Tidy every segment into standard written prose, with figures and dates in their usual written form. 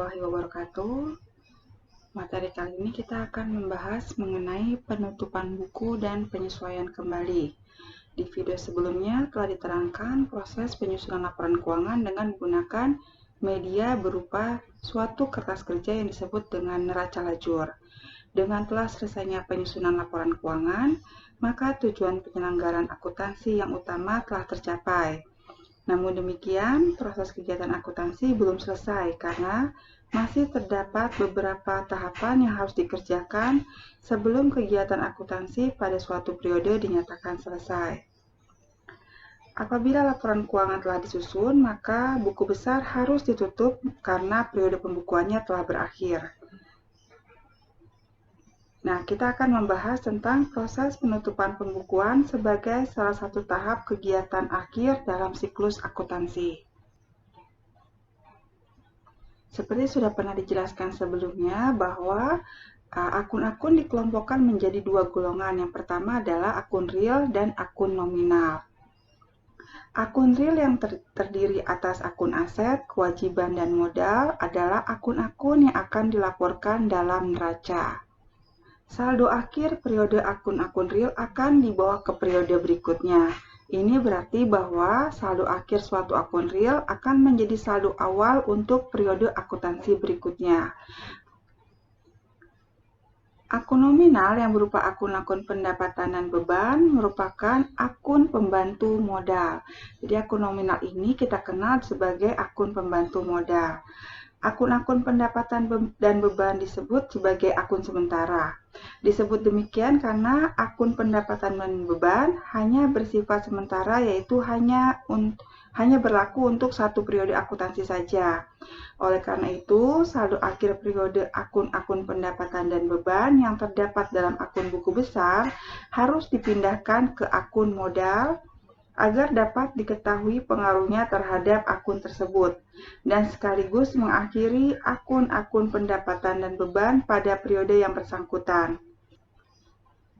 warahmatullahi wabarakatuh. Materi kali ini kita akan membahas mengenai penutupan buku dan penyesuaian kembali. Di video sebelumnya telah diterangkan proses penyusunan laporan keuangan dengan menggunakan media berupa suatu kertas kerja yang disebut dengan neraca lajur. Dengan telah selesainya penyusunan laporan keuangan, maka tujuan penyelenggaraan akuntansi yang utama telah tercapai. Namun demikian, proses kegiatan akuntansi belum selesai karena masih terdapat beberapa tahapan yang harus dikerjakan sebelum kegiatan akuntansi pada suatu periode dinyatakan selesai. Apabila laporan keuangan telah disusun, maka buku besar harus ditutup karena periode pembukuannya telah berakhir. Nah, kita akan membahas tentang proses penutupan pembukuan sebagai salah satu tahap kegiatan akhir dalam siklus akuntansi. Seperti sudah pernah dijelaskan sebelumnya bahwa akun-akun dikelompokkan menjadi dua golongan. Yang pertama adalah akun real dan akun nominal. Akun real yang terdiri atas akun aset, kewajiban, dan modal adalah akun-akun yang akan dilaporkan dalam neraca. Saldo akhir periode akun-akun real akan dibawa ke periode berikutnya. Ini berarti bahwa saldo akhir suatu akun real akan menjadi saldo awal untuk periode akuntansi berikutnya. Akun nominal yang berupa akun-akun pendapatan dan beban merupakan akun pembantu modal. Jadi akun nominal ini kita kenal sebagai akun pembantu modal. Akun-akun pendapatan dan beban disebut sebagai akun sementara. Disebut demikian karena akun pendapatan dan beban hanya bersifat sementara, yaitu hanya berlaku untuk satu periode akuntansi saja. Oleh karena itu, saldo akhir periode akun-akun pendapatan dan beban yang terdapat dalam akun buku besar harus dipindahkan ke akun modal agar dapat diketahui pengaruhnya terhadap akun tersebut, dan sekaligus mengakhiri akun-akun pendapatan dan beban pada periode yang bersangkutan.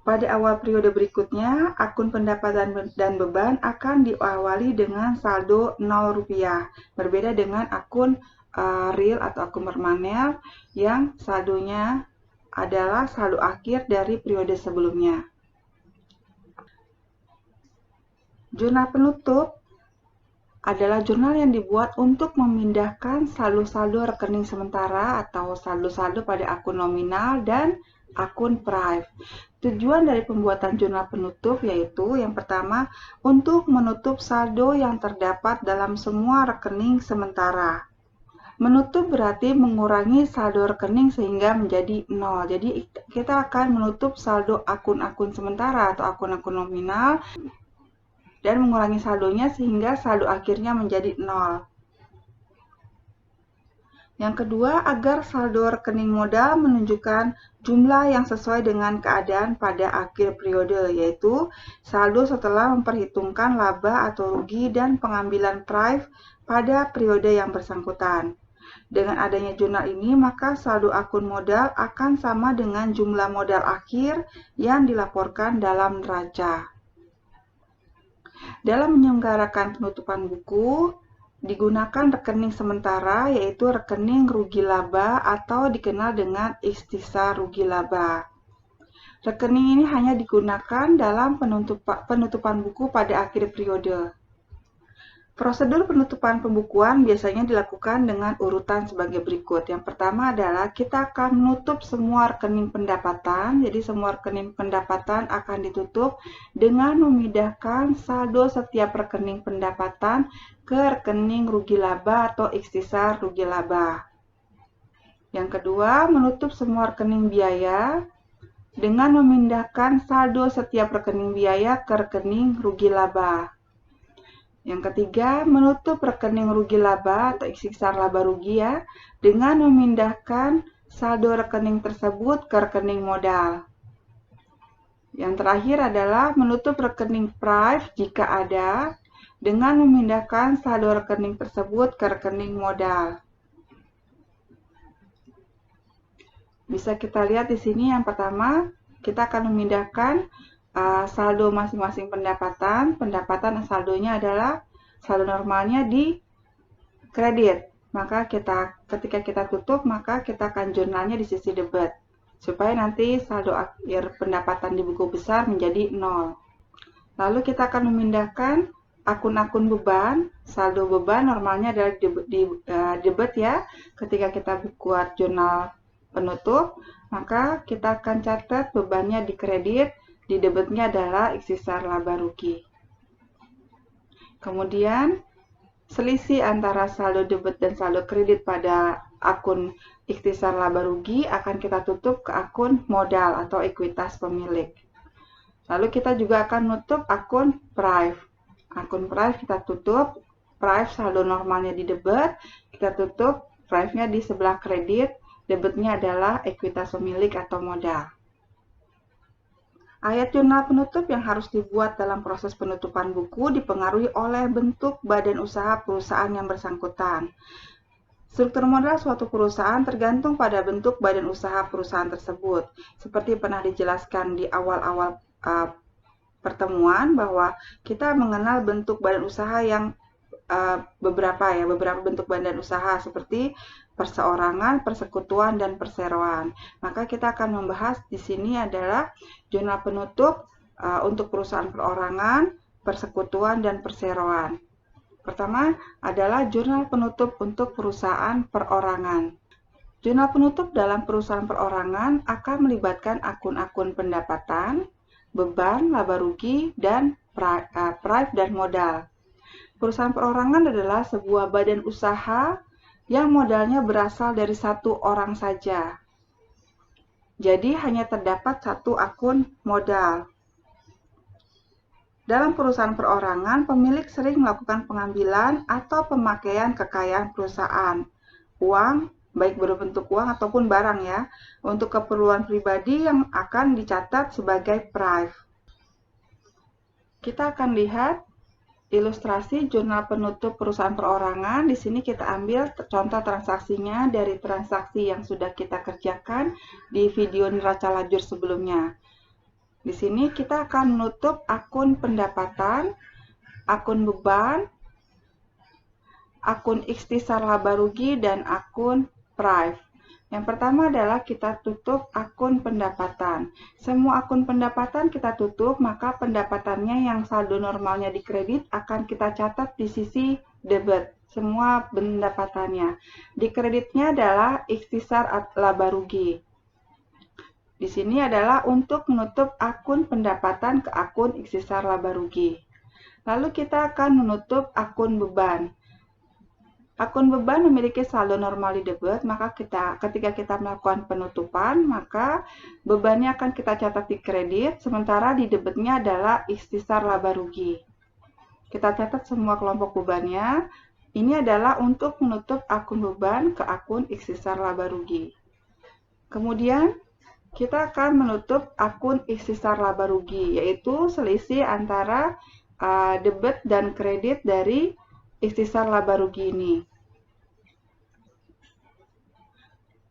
Pada awal periode berikutnya, akun pendapatan dan beban akan diawali dengan saldo Rp0, berbeda dengan akun real atau akun permanen yang saldonya adalah saldo akhir dari periode sebelumnya. Jurnal penutup adalah jurnal yang dibuat untuk memindahkan saldo-saldo rekening sementara atau saldo-saldo pada akun nominal dan akun prive. Tujuan dari pembuatan jurnal penutup yaitu yang pertama, untuk menutup saldo yang terdapat dalam semua rekening sementara. Menutup berarti mengurangi saldo rekening sehingga menjadi 0. Jadi kita akan menutup saldo akun-akun sementara atau akun-akun nominal dan mengurangi saldonya sehingga saldo akhirnya menjadi 0. Yang kedua, agar saldo rekening modal menunjukkan jumlah yang sesuai dengan keadaan pada akhir periode, yaitu saldo setelah memperhitungkan laba atau rugi dan pengambilan prive pada periode yang bersangkutan. Dengan adanya jurnal ini, maka saldo akun modal akan sama dengan jumlah modal akhir yang dilaporkan dalam neraca. Dalam menyelenggarakan penutupan buku, digunakan rekening sementara yaitu rekening rugi laba atau dikenal dengan ikhtisar rugi laba. Rekening ini hanya digunakan dalam penutupan buku pada akhir periode. Prosedur penutupan pembukuan biasanya dilakukan dengan urutan sebagai berikut. Yang pertama adalah kita akan menutup semua rekening pendapatan. Jadi semua rekening pendapatan akan ditutup dengan memindahkan saldo setiap rekening pendapatan ke rekening rugi laba atau ikhtisar rugi laba. Yang kedua, menutup semua rekening biaya dengan memindahkan saldo setiap rekening biaya ke rekening rugi laba. Yang ketiga, menutup rekening rugi laba atau ikhtisar laba rugi dengan memindahkan saldo rekening tersebut ke rekening modal. Yang terakhir adalah menutup rekening prive jika ada dengan memindahkan saldo rekening tersebut ke rekening modal. Bisa kita lihat di sini yang pertama, kita akan memindahkan saldo masing-masing pendapatan saldonya adalah saldo normalnya di kredit. Maka kita ketika kita tutup, maka kita akan jurnalnya di sisi debit, supaya nanti saldo akhir pendapatan di buku besar menjadi 0. Lalu kita akan memindahkan akun-akun beban. Saldo beban normalnya adalah di debit ya. Ketika kita buat jurnal penutup, maka kita akan catat bebannya di kredit, di debitnya adalah ikhtisar laba rugi. Kemudian, selisih antara saldo debit dan saldo kredit pada akun ikhtisar laba rugi akan kita tutup ke akun modal atau ekuitas pemilik. Lalu kita juga akan nutup akun prive. Akun prive kita tutup, prive saldo normalnya di debit, kita tutup prive-nya di sebelah kredit, debitnya adalah ekuitas pemilik atau modal. Ayat jurnal penutup yang harus dibuat dalam proses penutupan buku dipengaruhi oleh bentuk badan usaha perusahaan yang bersangkutan. Struktur modal suatu perusahaan tergantung pada bentuk badan usaha perusahaan tersebut. Seperti pernah dijelaskan di awal-awal pertemuan bahwa kita mengenal bentuk badan usaha yang beberapa bentuk badan usaha seperti perseorangan, persekutuan, dan perseroan. Maka kita akan membahas di sini adalah jurnal penutup untuk perusahaan perorangan, persekutuan, dan perseroan. Pertama adalah jurnal penutup untuk perusahaan perorangan. Jurnal penutup dalam perusahaan perorangan akan melibatkan akun-akun pendapatan, beban, laba rugi, dan prive dan modal. Perusahaan perorangan adalah sebuah badan usaha yang modalnya berasal dari satu orang saja. Jadi hanya terdapat satu akun modal. Dalam perusahaan perorangan, pemilik sering melakukan pengambilan atau pemakaian kekayaan perusahaan, uang, baik berbentuk uang ataupun barang ya, untuk keperluan pribadi yang akan dicatat sebagai prive. Kita akan lihat ilustrasi jurnal penutup perusahaan perorangan. Di sini kita ambil contoh transaksinya dari transaksi yang sudah kita kerjakan di video neraca lajur sebelumnya. Di sini kita akan menutup akun pendapatan, akun beban, akun ikhtisar laba rugi, dan akun prive. Yang pertama adalah kita tutup akun pendapatan. Semua akun pendapatan kita tutup, maka pendapatannya yang saldo normalnya di kredit akan kita catat di sisi debit. Semua pendapatannya. Di kreditnya adalah ikhtisar laba rugi. Di sini adalah untuk menutup akun pendapatan ke akun ikhtisar laba rugi. Lalu kita akan menutup akun beban. Akun beban memiliki saldo normal di debit, maka ketika kita melakukan penutupan, maka bebannya akan kita catat di kredit, sementara di debitnya adalah ikhtisar laba rugi. Kita catat semua kelompok bebannya. Ini adalah untuk menutup akun beban ke akun ikhtisar laba rugi. Kemudian, kita akan menutup akun ikhtisar laba rugi, yaitu selisih antara debit dan kredit dari ikhtisar laba rugi ini.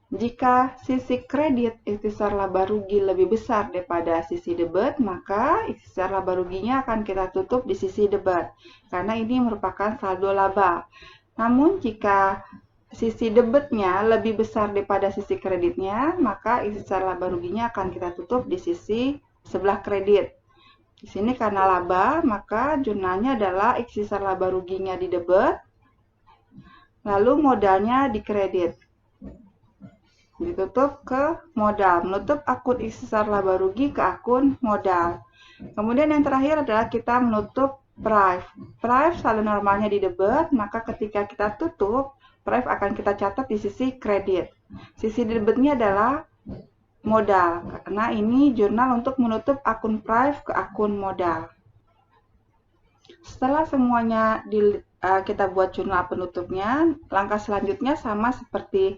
Jika sisi kredit ikhtisar laba rugi lebih besar daripada sisi debit, maka ikhtisar laba ruginya akan kita tutup di sisi debit, karena ini merupakan saldo laba. Namun jika sisi debitnya lebih besar daripada sisi kreditnya, maka ikhtisar laba ruginya akan kita tutup di sisi sebelah kredit. Di sini karena laba, maka jurnalnya adalah ikhtisar laba ruginya di debit, lalu modalnya di kredit. Ditutup ke modal, menutup akun ikhtisar laba rugi ke akun modal. Kemudian yang terakhir adalah kita menutup prive. Prive saldo normalnya di debit, maka ketika kita tutup, prive akan kita catat di sisi kredit. Sisi debitnya adalah modal, karena ini jurnal untuk menutup akun prive ke akun modal. Setelah semuanya kita buat jurnal penutupnya, langkah selanjutnya sama seperti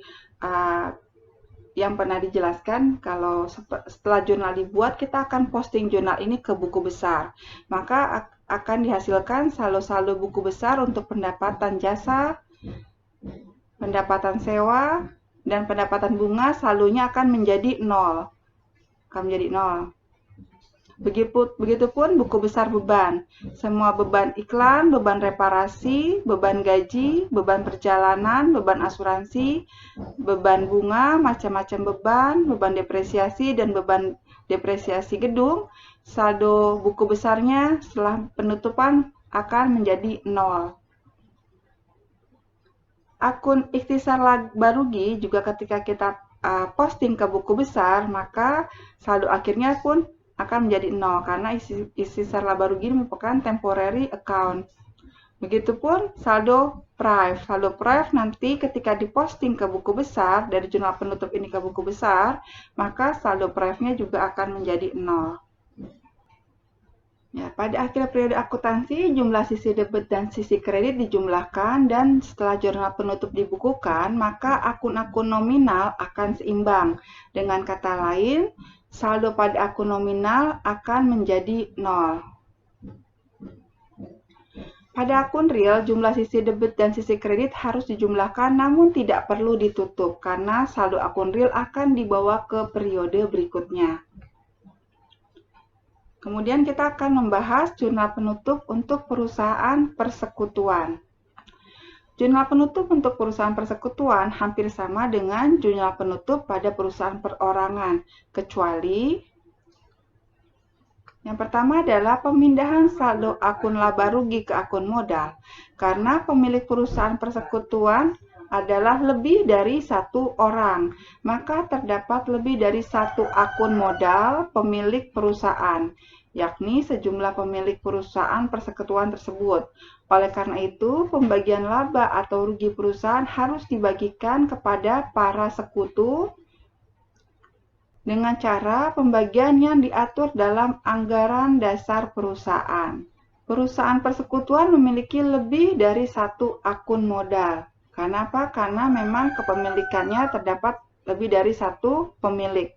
yang pernah dijelaskan. Kalau setelah jurnal dibuat, kita akan posting jurnal ini ke buku besar. Maka akan dihasilkan saldo-saldo buku besar untuk pendapatan jasa, pendapatan sewa, dan pendapatan bunga. Saldonya akan menjadi 0. Begitupun buku besar beban. Semua beban iklan, beban reparasi, beban gaji, beban perjalanan, beban asuransi, beban bunga, macam-macam beban depresiasi, dan beban depresiasi gedung, saldo buku besarnya setelah penutupan akan menjadi 0. Akun ikhtisar laba rugi juga ketika kita posting ke buku besar, maka saldo akhirnya pun akan menjadi 0 karena ikhtisar laba rugi merupakan temporary account. Begitupun saldo prive. Saldo prive nanti ketika diposting ke buku besar, dari jurnal penutup ini ke buku besar, maka saldo prive-nya juga akan menjadi 0. Ya, pada akhir periode akuntansi, jumlah sisi debit dan sisi kredit dijumlahkan, dan setelah jurnal penutup dibukukan, maka akun-akun nominal akan seimbang. Dengan kata lain, saldo pada akun nominal akan menjadi 0. Pada akun real, jumlah sisi debit dan sisi kredit harus dijumlahkan namun tidak perlu ditutup karena saldo akun real akan dibawa ke periode berikutnya. Kemudian kita akan membahas jurnal penutup untuk perusahaan persekutuan. Jurnal penutup untuk perusahaan persekutuan hampir sama dengan jurnal penutup pada perusahaan perorangan, kecuali yang pertama adalah pemindahan saldo akun laba rugi ke akun modal. Karena pemilik perusahaan persekutuan adalah lebih dari satu orang, maka terdapat lebih dari satu akun modal pemilik perusahaan, yakni sejumlah pemilik perusahaan persekutuan tersebut. Oleh karena itu, pembagian laba atau rugi perusahaan harus dibagikan kepada para sekutu dengan cara pembagian yang diatur dalam anggaran dasar perusahaan. Perusahaan persekutuan memiliki lebih dari satu akun modal. Kenapa? Karena memang kepemilikannya terdapat lebih dari satu pemilik.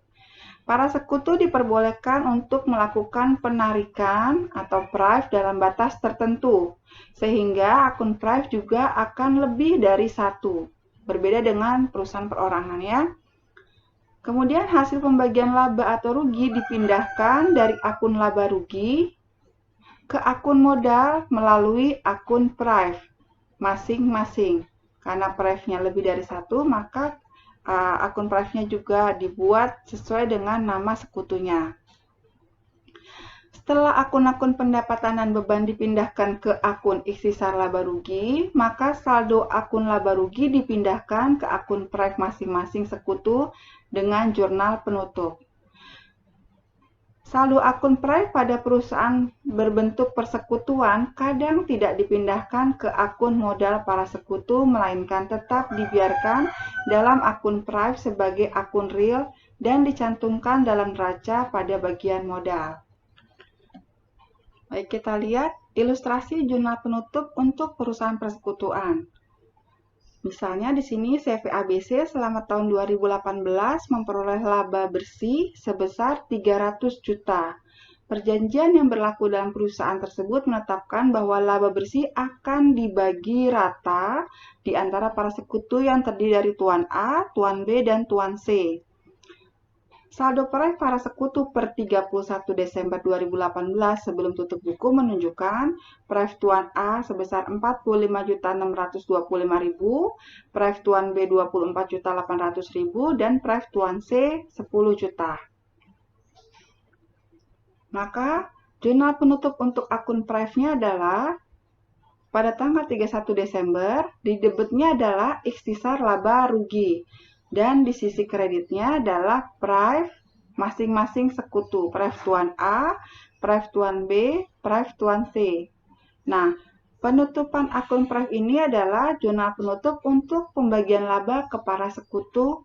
Para sekutu diperbolehkan untuk melakukan penarikan atau prive dalam batas tertentu, sehingga akun prive juga akan lebih dari satu. Berbeda dengan perusahaan perorangan ya. Kemudian hasil pembagian laba atau rugi dipindahkan dari akun laba rugi ke akun modal melalui akun prive masing-masing. Karena prive-nya lebih dari satu, maka akun prive-nya juga dibuat sesuai dengan nama sekutunya. Setelah akun-akun pendapatan dan beban dipindahkan ke akun ikhtisar laba rugi, maka saldo akun laba rugi dipindahkan ke akun prive masing-masing sekutu dengan jurnal penutup. Saldo akun prive pada perusahaan berbentuk persekutuan kadang tidak dipindahkan ke akun modal para sekutu, melainkan tetap dibiarkan dalam akun prive sebagai akun real dan dicantumkan dalam neraca pada bagian modal. Baik, kita lihat ilustrasi jurnal penutup untuk perusahaan persekutuan. Misalnya di sini CVABC selama tahun 2018 memperoleh laba bersih sebesar 300 juta. Perjanjian yang berlaku dalam perusahaan tersebut menetapkan bahwa laba bersih akan dibagi rata di antara para sekutu yang terdiri dari Tuan A, Tuan B, dan Tuan C. Saldo prive para sekutu per 31 Desember 2018 sebelum tutup buku menunjukkan prive Tuan A sebesar 45.625.000, prive Tuan B 24.800.000, dan prive Tuan C 10 juta. Maka jurnal penutup untuk akun prive-nya adalah pada tanggal 31 Desember, di debitnya adalah ikhtisar laba rugi. Dan di sisi kreditnya adalah prive masing-masing sekutu, prive Tuan A, prive Tuan B, prive Tuan C. Nah, penutupan akun prive ini adalah jurnal penutup untuk pembagian laba ke para sekutu.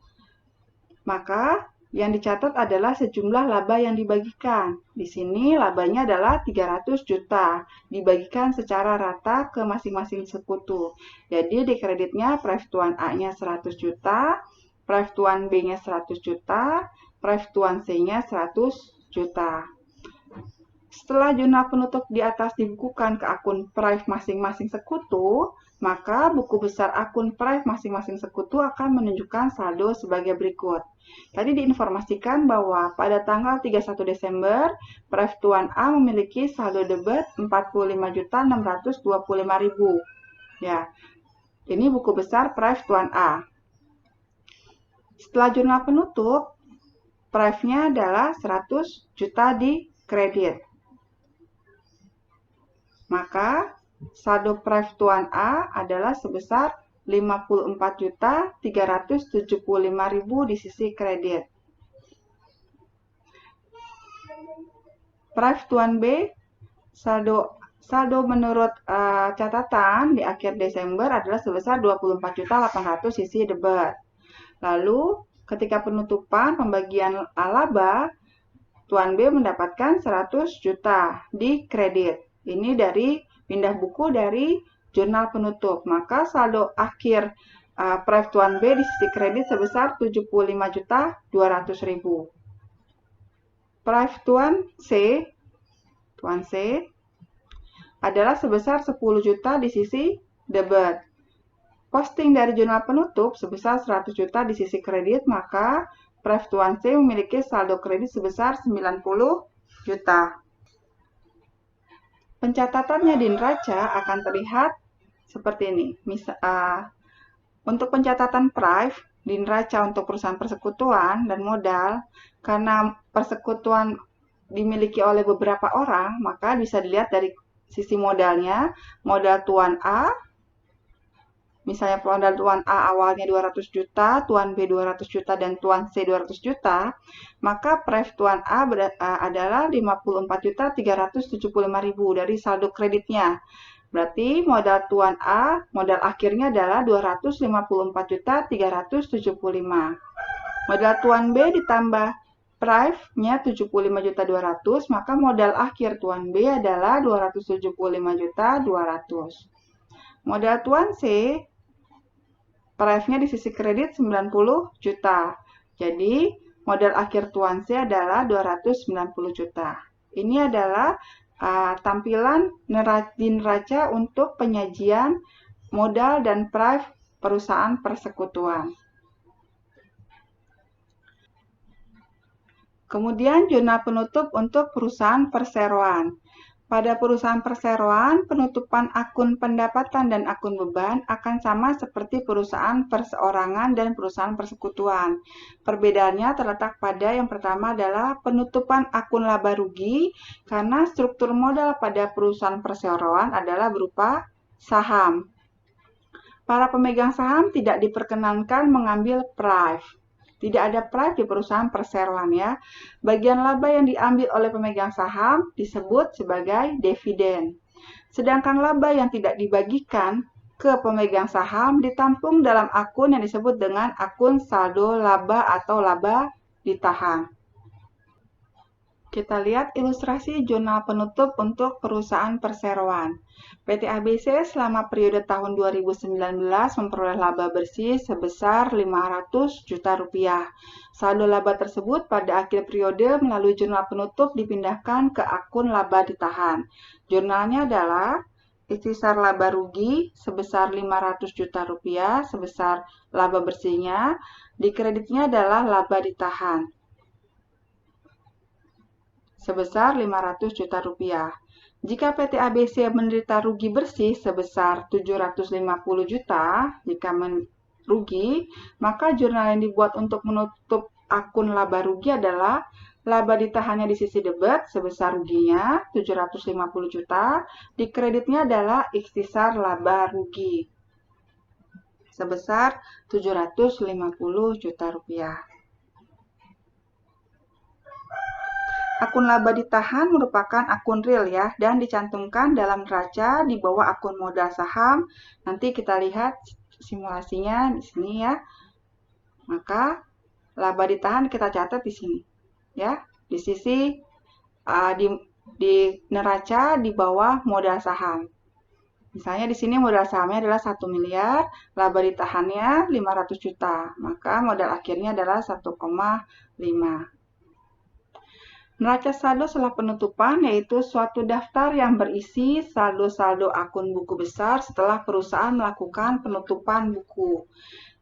Maka yang dicatat adalah sejumlah laba yang dibagikan. Di sini labanya adalah 300 juta, dibagikan secara rata ke masing-masing sekutu. Jadi di kreditnya prive Tuan A-nya 100 juta, prive Tuan B-nya 100 juta, prive Tuan C-nya 100 juta. Setelah jurnal penutup di atas dibukukan ke akun Prive masing-masing sekutu, maka buku besar akun Prive masing-masing sekutu akan menunjukkan saldo sebagai berikut. Tadi diinformasikan bahwa pada tanggal 31 Desember, Prive Tuan A memiliki saldo debit 45.625.000. Ya, ini buku besar Prive Tuan A. Setelah jurnal penutup, Prive-nya adalah 100 juta di kredit. Maka saldo Prive Tuan A adalah sebesar 54.375.000 di sisi kredit. Prive Tuan B, saldo menurut catatan di akhir Desember adalah sebesar 24.800.000 sisi debit. Lalu ketika penutupan pembagian laba, Tuan B mendapatkan 100 juta di kredit. Ini dari pindah buku dari jurnal penutup. Maka saldo akhir Prive Tuan B di sisi kredit sebesar 75.200.000. Prive Tuan C adalah sebesar 10 juta di sisi debit. Posting dari jurnal penutup sebesar 100 juta di sisi kredit, maka Prive Tuan C memiliki saldo kredit sebesar 90 juta. Pencatatannya di neraca akan terlihat seperti ini. Untuk pencatatan Prive di neraca untuk perusahaan persekutuan dan modal, karena persekutuan dimiliki oleh beberapa orang, maka bisa dilihat dari sisi modalnya. Modal Tuan A, misalnya modal Tuan A awalnya 200 juta, Tuan B 200 juta, dan Tuan C 200 juta, maka Prive Tuan A adalah 54.375.000 dari saldo kreditnya. Berarti modal Tuan A, modal akhirnya adalah 254.375. Modal Tuan B ditambah Prive-nya 75.200, maka modal akhir Tuan B adalah 275.200. Modal Tuan C, Prive-nya di sisi kredit 90 juta. Jadi, modal akhir Tuan C adalah 290 juta. Ini adalah tampilan di neraca untuk penyajian modal dan Prive perusahaan persekutuan. Kemudian jurnal penutup untuk perusahaan perseroan. Pada perusahaan perseroan, penutupan akun pendapatan dan akun beban akan sama seperti perusahaan perseorangan dan perusahaan persekutuan. Perbedaannya terletak pada yang pertama adalah penutupan akun laba rugi, karena struktur modal pada perusahaan perseroan adalah berupa saham. Para pemegang saham tidak diperkenankan mengambil Prive. Tidak ada Prive di perusahaan perseroan ya. Bagian laba yang diambil oleh pemegang saham disebut sebagai dividen. Sedangkan laba yang tidak dibagikan ke pemegang saham ditampung dalam akun yang disebut dengan akun saldo laba atau laba ditahan. Kita lihat ilustrasi jurnal penutup untuk perusahaan perseroan. PT ABC selama periode tahun 2019 memperoleh laba bersih sebesar 500 juta rupiah. Saldo laba tersebut pada akhir periode melalui jurnal penutup dipindahkan ke akun laba ditahan. Jurnalnya adalah ikhtisar laba rugi sebesar 500 juta rupiah sebesar laba bersihnya, di kreditnya adalah laba ditahan sebesar 500 juta rupiah. Jika PT ABC menderita rugi bersih sebesar 750 juta, jika rugi, maka jurnal yang dibuat untuk menutup akun laba rugi adalah laba ditahannya di sisi debit sebesar ruginya 750 juta, di kreditnya adalah ikhtisar laba rugi sebesar 750 juta rupiah. Akun laba ditahan merupakan akun real ya, dan dicantumkan dalam neraca di bawah akun modal saham. Nanti kita lihat simulasinya di sini ya. Maka laba ditahan kita catat di sini ya, di sisi di neraca di bawah modal saham. Misalnya di sini modal sahamnya adalah 1 miliar, laba ditahannya 500 juta, maka modal akhirnya adalah 1,5. Neraca saldo setelah penutupan yaitu suatu daftar yang berisi saldo-saldo akun buku besar setelah perusahaan melakukan penutupan buku.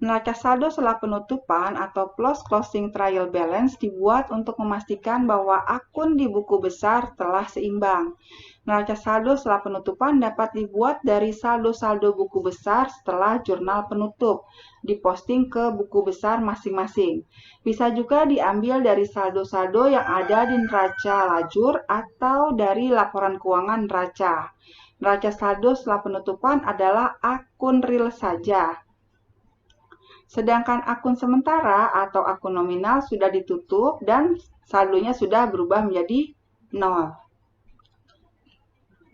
Neraca saldo setelah penutupan atau closing trial balance dibuat untuk memastikan bahwa akun di buku besar telah seimbang. Neraca saldo setelah penutupan dapat dibuat dari saldo-saldo buku besar setelah jurnal penutup, diposting ke buku besar masing-masing. Bisa juga diambil dari saldo-saldo yang ada di neraca lajur atau dari laporan keuangan neraca. Neraca saldo setelah penutupan adalah akun real saja. Sedangkan akun sementara atau akun nominal sudah ditutup dan saldonya sudah berubah menjadi 0.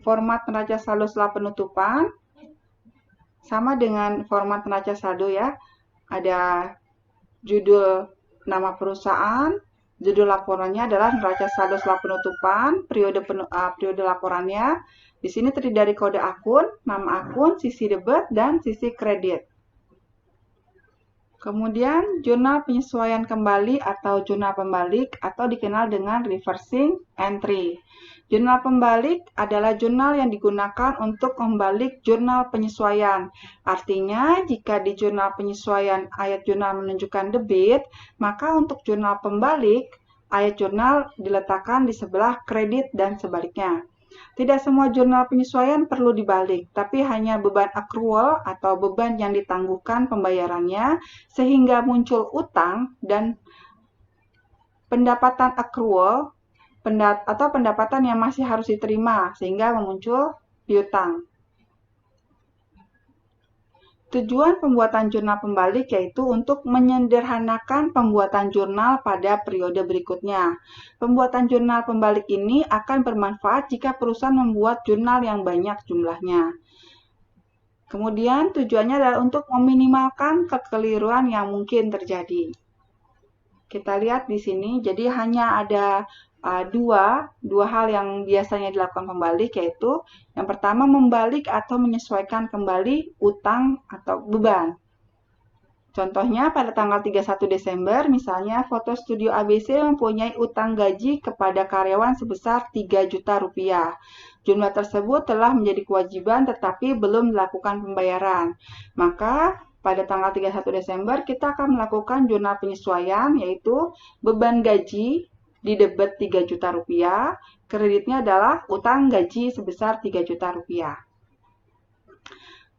Format neraca saldo setelah penutupan sama dengan format neraca saldo ya. Ada judul nama perusahaan, judul laporannya adalah neraca saldo setelah penutupan, periode laporannya. Di sini terdiri dari kode akun, nama akun, sisi debit, dan sisi kredit. Kemudian jurnal penyesuaian kembali atau jurnal pembalik atau dikenal dengan reversing entry. Jurnal pembalik adalah jurnal yang digunakan untuk membalik jurnal penyesuaian. Artinya, jika di jurnal penyesuaian ayat jurnal menunjukkan debit, maka untuk jurnal pembalik, ayat jurnal diletakkan di sebelah kredit dan sebaliknya. Tidak semua jurnal penyesuaian perlu dibalik, tapi hanya beban accrual atau beban yang ditangguhkan pembayarannya sehingga muncul utang dan pendapatan accrual atau pendapatan yang masih harus diterima sehingga muncul piutang. Tujuan pembuatan jurnal pembalik yaitu untuk menyederhanakan pembuatan jurnal pada periode berikutnya. Pembuatan jurnal pembalik ini akan bermanfaat jika perusahaan membuat jurnal yang banyak jumlahnya. Kemudian tujuannya adalah untuk meminimalkan kekeliruan yang mungkin terjadi. Kita lihat di sini, jadi hanya ada dua hal yang biasanya dilakukan pembalik, yaitu yang pertama membalik atau menyesuaikan kembali utang atau beban. Contohnya pada tanggal 31 Desember, misalnya Foto Studio ABC mempunyai utang gaji kepada karyawan sebesar 3 juta rupiah. Jumlah tersebut telah menjadi kewajiban tetapi belum dilakukan pembayaran. Maka pada tanggal 31 Desember kita akan melakukan jurnal penyesuaian yaitu beban gaji di debit 3 juta rupiah, kreditnya adalah utang gaji sebesar 3 juta rupiah.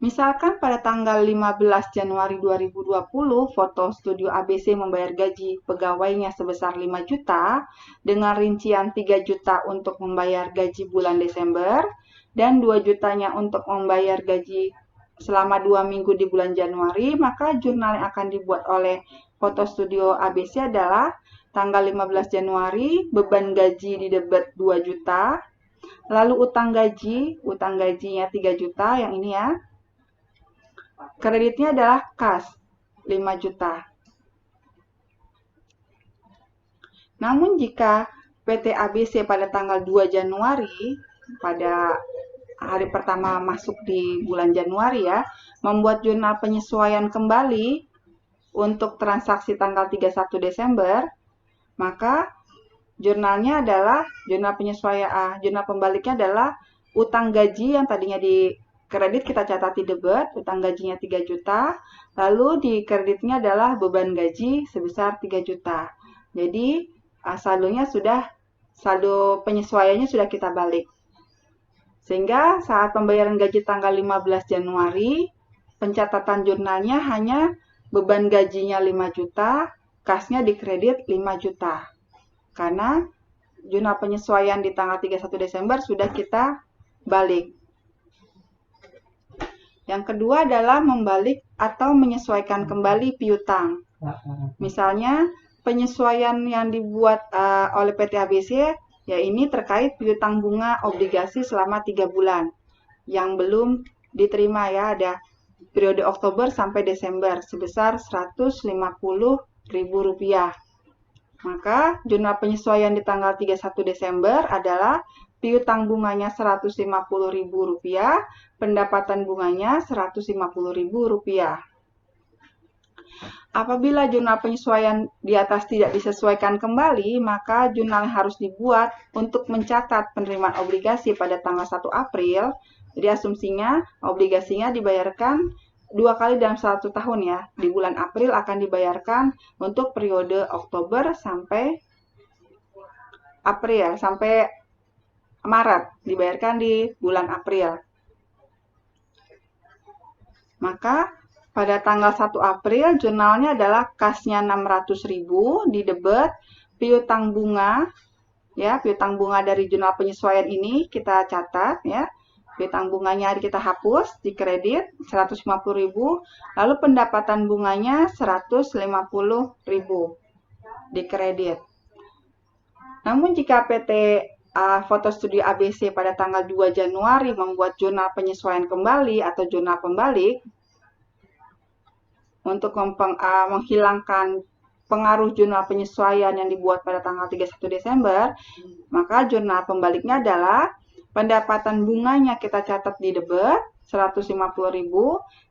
Misalkan pada tanggal 15 Januari 2020, Foto Studio ABC membayar gaji pegawainya sebesar 5 juta dengan rincian 3 juta untuk membayar gaji bulan Desember dan 2 jutanya untuk membayar gaji selama 2 minggu di bulan Januari, maka jurnal yang akan dibuat oleh Foto Studio ABC adalah tanggal 15 Januari, beban gaji di debit 2 juta, lalu utang gajinya 3 juta, yang ini ya. Kreditnya adalah kas, 5 juta. Namun jika PT ABC pada tanggal 2 Januari, pada hari pertama masuk di bulan Januari ya, membuat jurnal penyesuaian kembali untuk transaksi tanggal 31 Desember, maka jurnalnya adalah jurnal pembaliknya adalah utang gaji yang tadinya di kredit kita catati debit, utang gajinya 3 juta, lalu di kreditnya adalah beban gaji sebesar 3 juta. Jadi saldo penyesuaiannya sudah kita balik. Sehingga saat pembayaran gaji tanggal 15 Januari, pencatatan jurnalnya hanya beban gajinya 5 juta, kasnya di kredit 5 juta. Karena jurnal penyesuaian di tanggal 31 Desember sudah kita balik. Yang kedua adalah membalik atau menyesuaikan kembali piutang. Misalnya, penyesuaian yang dibuat oleh PT ABC, ya ini terkait piutang bunga obligasi selama 3 bulan yang belum diterima ya, ada periode Oktober sampai Desember sebesar Rp150.000. Maka jurnal penyesuaian di tanggal 31 Desember adalah piutang bunganya Rp150.000, pendapatan bunganya Rp150.000. Apabila jurnal penyesuaian di atas tidak disesuaikan kembali, maka jurnal yang harus dibuat untuk mencatat penerimaan obligasi pada tanggal 1 April. Jadi asumsinya obligasinya dibayarkan 2 kali dalam 1 tahun ya. Di bulan April akan dibayarkan untuk periode Oktober sampai Maret, dibayarkan di bulan April. Maka pada tanggal 1 April jurnalnya adalah kasnya 600.000 di debit, piutang bunga ya, piutang bunga dari jurnal penyesuaian ini kita catat ya. Piutang bunganya kita hapus di kredit 150.000, lalu pendapatan bunganya 150.000 di kredit. Namun jika PT Foto Studio ABC pada tanggal 2 Januari membuat jurnal penyesuaian kembali atau jurnal pembalik untuk menghilangkan pengaruh jurnal penyesuaian yang dibuat pada tanggal 31 Desember, maka jurnal pembaliknya adalah pendapatan bunganya kita catat di debit 150.000,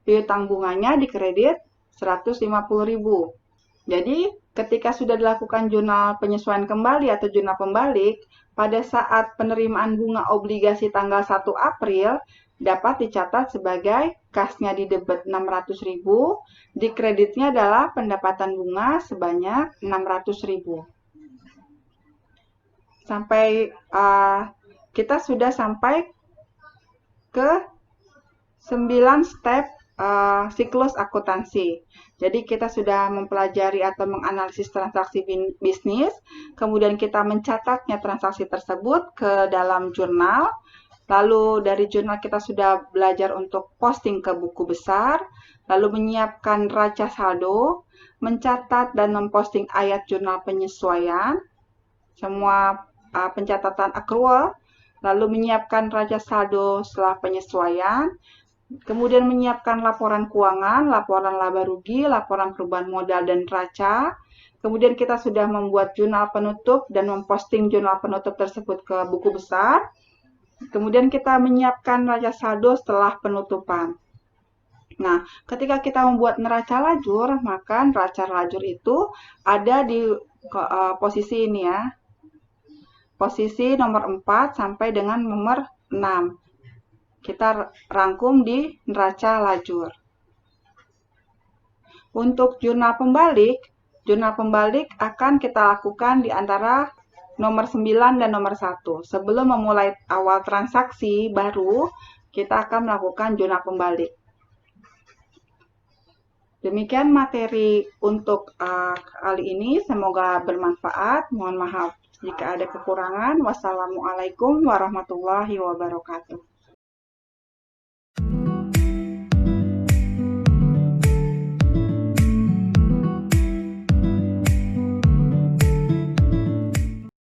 piutang bunganya di kredit 150.000. Jadi, ketika sudah dilakukan jurnal penyesuaian kembali atau jurnal pembalik, pada saat penerimaan bunga obligasi tanggal 1 April dapat dicatat sebagai kasnya di debit 600.000, di kreditnya adalah pendapatan bunga sebanyak 600.000. Sampai kita sudah sampai ke 9 step siklus akuntansi. Jadi kita sudah mempelajari atau menganalisis transaksi bisnis, kemudian kita mencatatnya transaksi tersebut ke dalam jurnal, lalu dari jurnal kita sudah belajar untuk posting ke buku besar, lalu menyiapkan raca saldo, mencatat dan memposting ayat jurnal penyesuaian, semua pencatatan accrual, lalu menyiapkan raca saldo setelah penyesuaian, kemudian menyiapkan laporan keuangan, laporan laba rugi, laporan perubahan modal dan neraca. Kemudian kita sudah membuat jurnal penutup dan memposting jurnal penutup tersebut ke buku besar. Kemudian kita menyiapkan raca saldo setelah penutupan. Nah, ketika kita membuat neraca lajur, maka neraca lajur itu ada di posisi ini ya. Posisi nomor 4 sampai dengan nomor 6. Kita rangkum di neraca lajur. Untuk jurnal pembalik akan kita lakukan di antara nomor 9 dan nomor 1. Sebelum memulai awal transaksi baru, kita akan melakukan jurnal pembalik. Demikian materi untuk kali ini, semoga bermanfaat. Mohon maaf jika ada kekurangan. Wassalamualaikum warahmatullahi wabarakatuh.